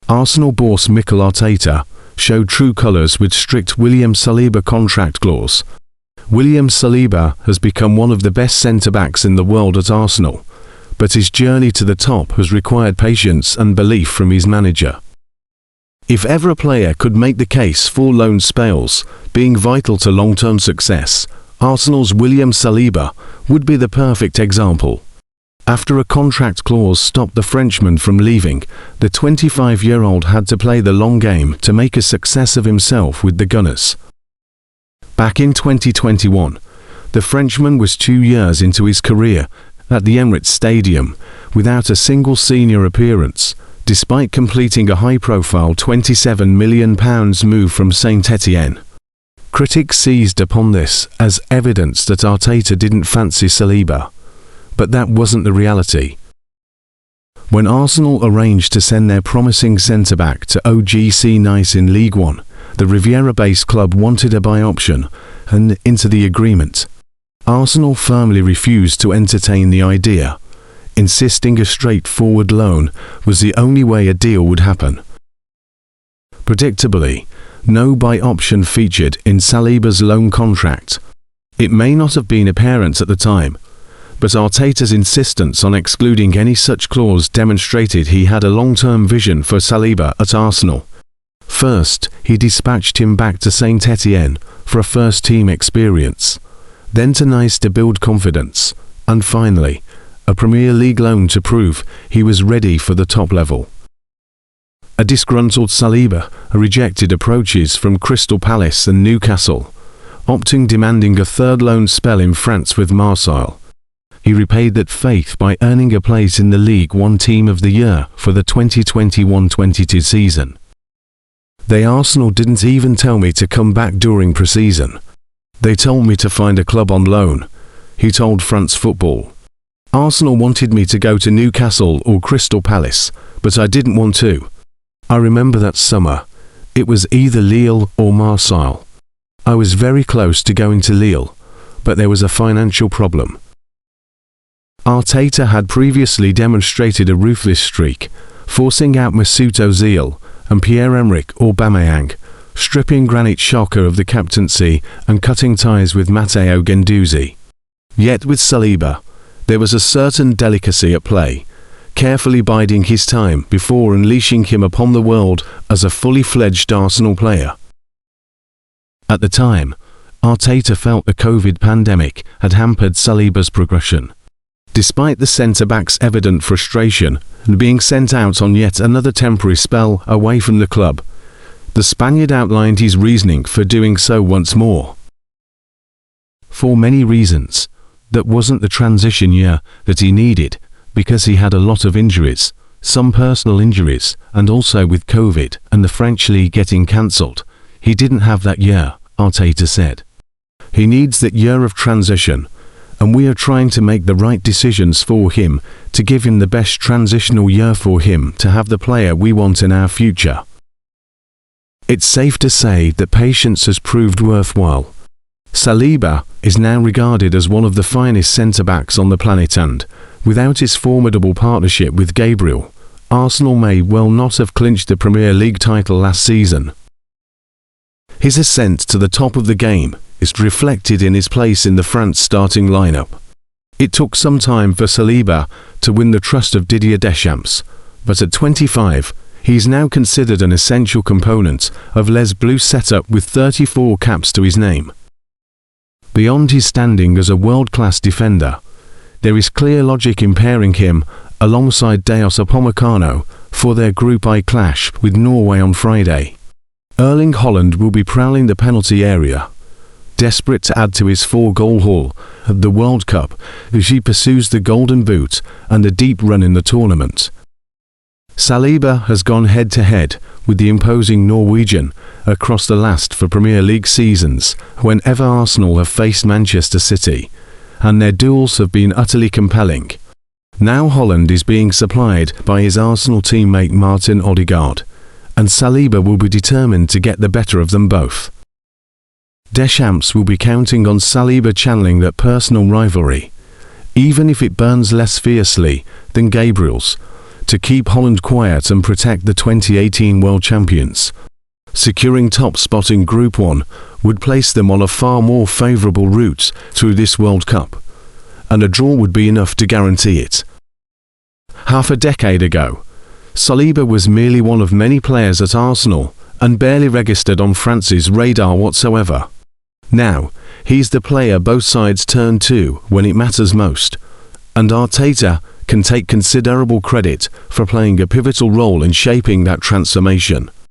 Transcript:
Arsenal boss Mikel Arteta showed true colours with strict William Saliba contract clause. William Saliba has become one of the best centre-backs in the world at Arsenal, but his journey to the top has required patience and belief from his manager. If ever a player could make the case for loan spells being vital to long-term success, Arsenal's William Saliba would be the perfect example. After a contract clause stopped the Frenchman from leaving, the 25-year-old had to play the long game to make a success of himself with the Gunners. Back in 2021, the Frenchman was 2 years into his career at the Emirates Stadium without a single senior appearance, despite completing a high-profile £27 million move from Saint-Étienne. Critics seized upon this as evidence that Arteta didn't fancy Saliba, but that wasn't the reality. When Arsenal arranged to send their promising centre-back to OGC Nice in League One, the Riviera-based club wanted a buy option, and into the agreement. Arsenal firmly refused to entertain the idea, insisting a straightforward loan was the only way a deal would happen. Predictably, no buy option featured in Saliba's loan contract. It may not have been apparent at the time, but Arteta's insistence on excluding any such clause demonstrated he had a long-term vision for Saliba at Arsenal. First, he dispatched him back to Saint-Étienne for a first-team experience, then to Nice to build confidence, and finally, a Premier League loan to prove he was ready for the top level. A disgruntled Saliba rejected approaches from Crystal Palace and Newcastle, demanding a third loan spell in France with Marseille. He repaid that faith by earning a place in the League One Team of the Year for the 2021-22 season. Arsenal didn't even tell me to come back during pre-season. They told me to find a club on loan, he told France Football. Arsenal wanted me to go to Newcastle or Crystal Palace, but I didn't want to. I remember that summer. It was either Lille or Marseille. I was very close to going to Lille, but there was a financial problem. Arteta had previously demonstrated a ruthless streak, forcing out Mesut Ozil and Pierre-Emerick Aubameyang, stripping Granit Xhaka of the captaincy and cutting ties with Matteo Guendouzi. Yet with Saliba, there was a certain delicacy at play, carefully biding his time before unleashing him upon the world as a fully fledged Arsenal player. At the time, Arteta felt the COVID pandemic had hampered Saliba's progression. Despite the centre-back's evident frustration and being sent out on yet another temporary spell away from the club, the Spaniard outlined his reasoning for doing so once more. For many reasons, that wasn't the transition year that he needed, because he had a lot of injuries, some personal injuries, and also with COVID and the French league getting cancelled, he didn't have that year, Arteta said. He needs that year of transition, and we are trying to make the right decisions for him to give him the best transitional year for him to have the player we want in our future. It's safe to say that patience has proved worthwhile. Saliba is now regarded as one of the finest centre-backs on the planet, and, without his formidable partnership with Gabriel, Arsenal may well not have clinched the Premier League title last season. His ascent to the top of the game is reflected in his place in the France starting lineup. It took some time for Saliba to win the trust of Didier Deschamps, but at 25, he is now considered an essential component of Les Bleus' setup with 34 caps to his name. Beyond his standing as a world-class defender, there is clear logic in pairing him alongside Dayot Upamecano for their Group I clash with Norway on Friday. Erling Haaland will be prowling the penalty area, desperate to add to his 4-goal haul at the World Cup as he pursues the Golden Boot and a deep run in the tournament. Saliba has gone head-to-head with the imposing Norwegian across the last 4 Premier League seasons whenever Arsenal have faced Manchester City, and their duels have been utterly compelling. Now Haaland is being supplied by his Arsenal teammate Martinodegaard, and Saliba will be determined to get the better of them both. Deschamps will be counting on Saliba channeling that personal rivalry, even if it burns less fiercely than Gabriel's, to keep Holland quiet and protect the 2018 world champions. Securing top spot in Group 1 would place them on a far more favourable route through this World Cup, and a draw would be enough to guarantee it. Half a decade ago, Saliba was merely one of many players at Arsenal and barely registered on France's radar whatsoever. Now, he's the player both sides turn to when it matters most, and Arteta can take considerable credit for playing a pivotal role in shaping that transformation.